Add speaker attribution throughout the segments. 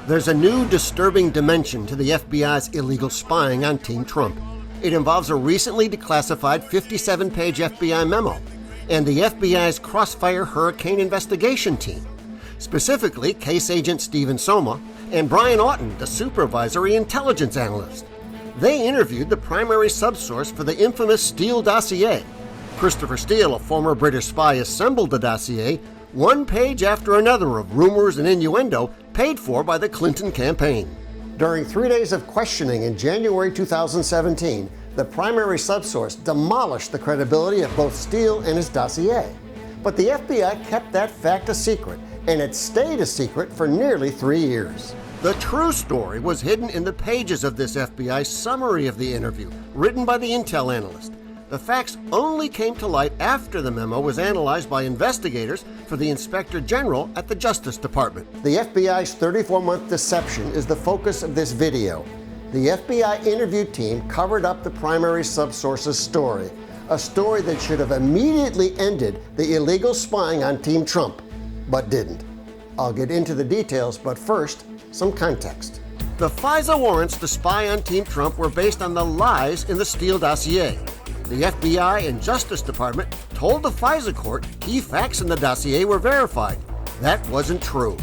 Speaker 1: There's a new disturbing dimension to the FBI's illegal spying on Team Trump. It involves a recently declassified 57-page FBI memo and the FBI's Crossfire Hurricane Investigation Team, specifically case agent Stephen Soma and Brian Auten, the supervisory intelligence analyst. They interviewed the primary subsource for the infamous Steele dossier. Christopher Steele, a former British spy, assembled the dossier one page after another of rumors and innuendo paid for by the Clinton campaign. During 3 days of questioning in January 2017, the primary subsource demolished the credibility of both Steele and his dossier. But the FBI kept that fact a secret, and it stayed a secret for nearly 3 years. The true story was hidden in the pages of this FBI summary of the interview, written by the intel analyst. The facts only came to light after the memo was analyzed by investigators for the Inspector General at the Justice Department. The FBI's 34-month deception is the focus of this video. The FBI interview team covered up the primary subsource's story, a story that should have immediately ended the illegal spying on Team Trump, but didn't. I'll get into the details, but first, some context. The FISA warrants to spy on Team Trump were based on the lies in the Steele dossier. The FBI and Justice Department told the FISA court key facts in the dossier were verified. That wasn't true.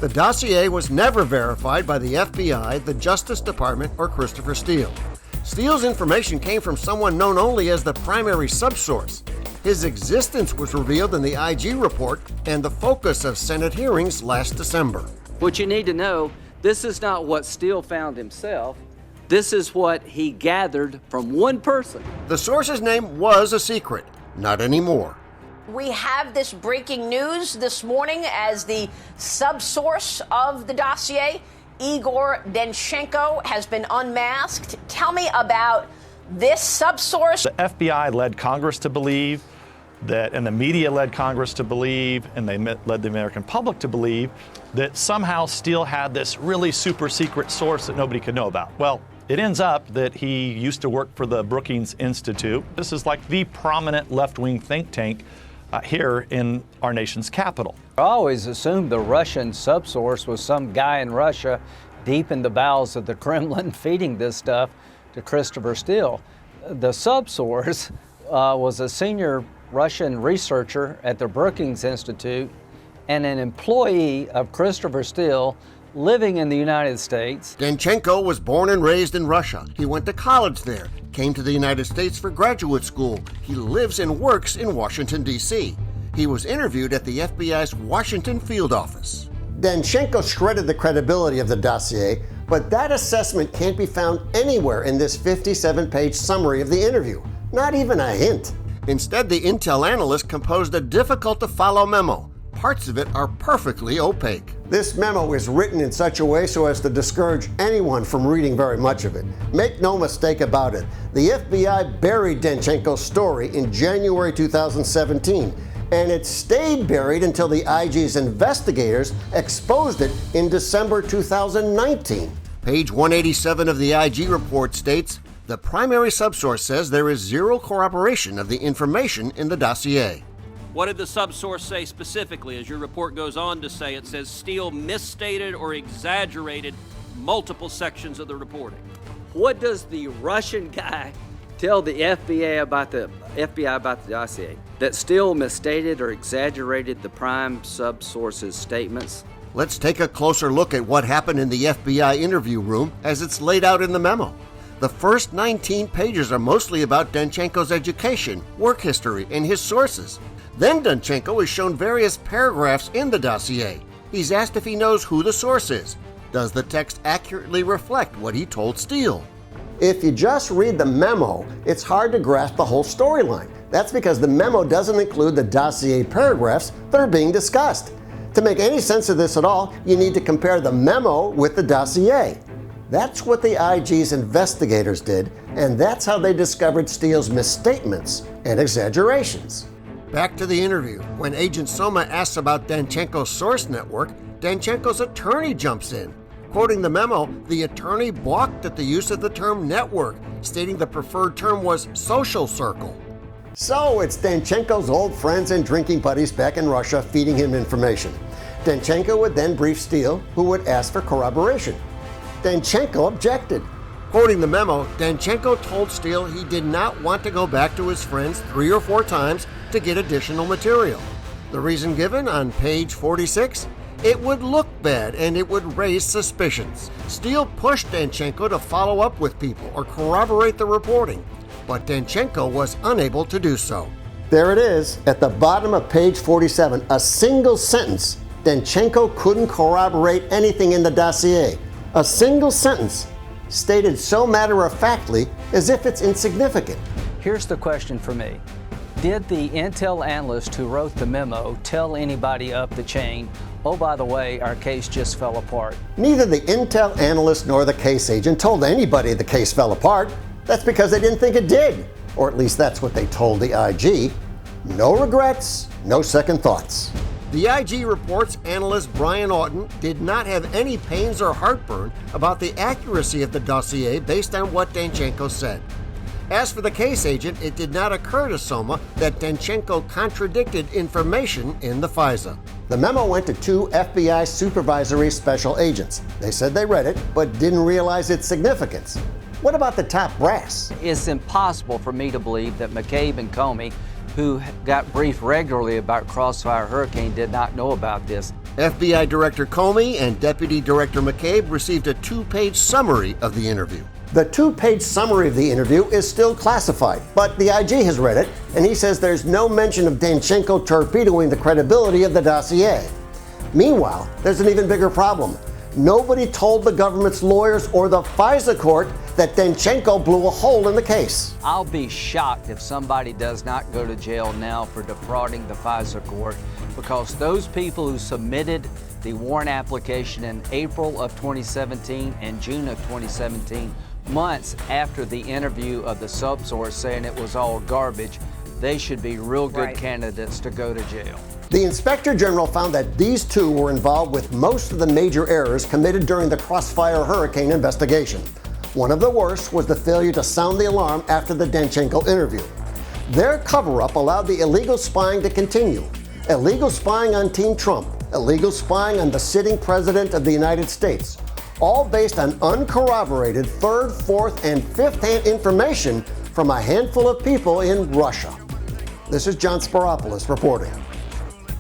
Speaker 1: The dossier was never verified by the FBI, the Justice Department, or Christopher Steele. Steele's information came from someone known only as the primary subsource. His existence was revealed in the IG report and the focus of Senate hearings last December.
Speaker 2: What you need to know, this is not what Steele found himself. This is what he gathered from one person.
Speaker 1: The source's name was a secret. Not anymore.
Speaker 3: We have this breaking news this morning as the subsource of the dossier, Igor Danchenko, has been unmasked. Tell me about this subsource.
Speaker 4: The FBI led Congress to believe that, and the media led Congress to believe, and they led the American public to believe that somehow Steele had this really super secret source that nobody could know about. Well, it ends up that he used to work for the Brookings Institute. This is like the prominent left-wing think tank here in our nation's capital.
Speaker 5: I always assumed the Russian subsource was some guy in Russia deep in the bowels of the Kremlin feeding this stuff to Christopher Steele. The subsource was a senior Russian researcher at the Brookings Institute and an employee of Christopher Steele living in the United States.
Speaker 1: Danchenko was born and raised in Russia. He went to college there, came to the United States for graduate school. He lives and works in Washington, D.C. He was interviewed at the FBI's Washington field office. Danchenko shredded the credibility of the dossier, but that assessment can't be found anywhere in this 57-page summary of the interview. Not even a hint. Instead, the intel analyst composed a difficult-to-follow memo. Parts of it are perfectly opaque. This memo is written in such a way so as to discourage anyone from reading very much of it. Make no mistake about it, the FBI buried Danchenko's story in January 2017, and it stayed buried until the IG's investigators exposed it in December 2019. Page 187 of the IG report states, the primary subsource says there is zero corroboration of the information in the dossier.
Speaker 6: What did the subsource say specifically? As your report goes on to say, it says Steele misstated or exaggerated multiple sections of the reporting.
Speaker 2: What does the Russian guy tell the FBI about the dossier? That Steele misstated or exaggerated the prime subsource's statements?
Speaker 1: Let's take a closer look at what happened in the FBI interview room as it's laid out in the memo. The first 19 pages are mostly about Danchenko's education, work history, and his sources. Then Danchenko is shown various paragraphs in the dossier. He's asked if he knows who the source is. Does the text accurately reflect what he told Steele? If you just read the memo, it's hard to grasp the whole storyline. That's because the memo doesn't include the dossier paragraphs that are being discussed. To make any sense of this at all, you need to compare the memo with the dossier. That's what the IG's investigators did, and that's how they discovered Steele's misstatements and exaggerations. Back to the interview. When Agent Soma asks about Danchenko's source network, Danchenko's attorney jumps in. Quoting the memo, the attorney balked at the use of the term network, stating the preferred term was social circle. So it's Danchenko's old friends and drinking buddies back in Russia feeding him information. Danchenko would then brief Steele, who would ask for corroboration. Danchenko objected. Quoting the memo, Danchenko told Steele he did not want to go back to his friends 3 or 4 times to get additional material. The reason given on page 46? It would look bad and it would raise suspicions. Steele pushed Danchenko to follow up with people or corroborate the reporting, but Danchenko was unable to do so. There it is, at the bottom of page 47, a single sentence. Danchenko couldn't corroborate anything in the dossier. A single sentence, stated so matter-of-factly as if it's insignificant.
Speaker 5: Here's the question for me. Did the intel analyst who wrote the memo tell anybody up the chain, oh, by the way, our case just fell apart?
Speaker 1: Neither the intel analyst nor the case agent told anybody the case fell apart. That's because they didn't think it did. Or at least that's what they told the IG. No regrets, no second thoughts. The IG reports analyst Brian Auten did not have any pains or heartburn about the accuracy of the dossier based on what Danchenko said. As for the case agent, it did not occur to Soma that Danchenko contradicted information in the FISA. The memo went to 2 FBI supervisory special agents. They said they read it, but didn't realize its significance. What about the top brass?
Speaker 5: It's impossible for me to believe that McCabe and Comey, who got briefed regularly about Crossfire Hurricane, did not know about this.
Speaker 1: FBI Director Comey and Deputy Director McCabe received a 2-page summary of the interview. The 2-page summary of the interview is still classified, but the IG has read it, and he says there's no mention of Danchenko torpedoing the credibility of the dossier. Meanwhile, there's an even bigger problem. Nobody told the government's lawyers or the FISA court that Danchenko blew a hole in the case.
Speaker 5: I'll be shocked if somebody does not go to jail now for defrauding the FISA court, because those people who submitted the warrant application in April of 2017 and June of 2017, months after the interview of the subsource saying it was all garbage, they should be real good candidates to go to jail.
Speaker 1: The Inspector General found that these 2 were involved with most of the major errors committed during the Crossfire Hurricane investigation. One of the worst was the failure to sound the alarm after the Danchenko interview. Their cover-up allowed the illegal spying to continue. Illegal spying on Team Trump, illegal spying on the sitting President of the United States, all based on uncorroborated 3rd, 4th, and 5th-hand information from a handful of people in Russia. This is John Spiropoulos reporting.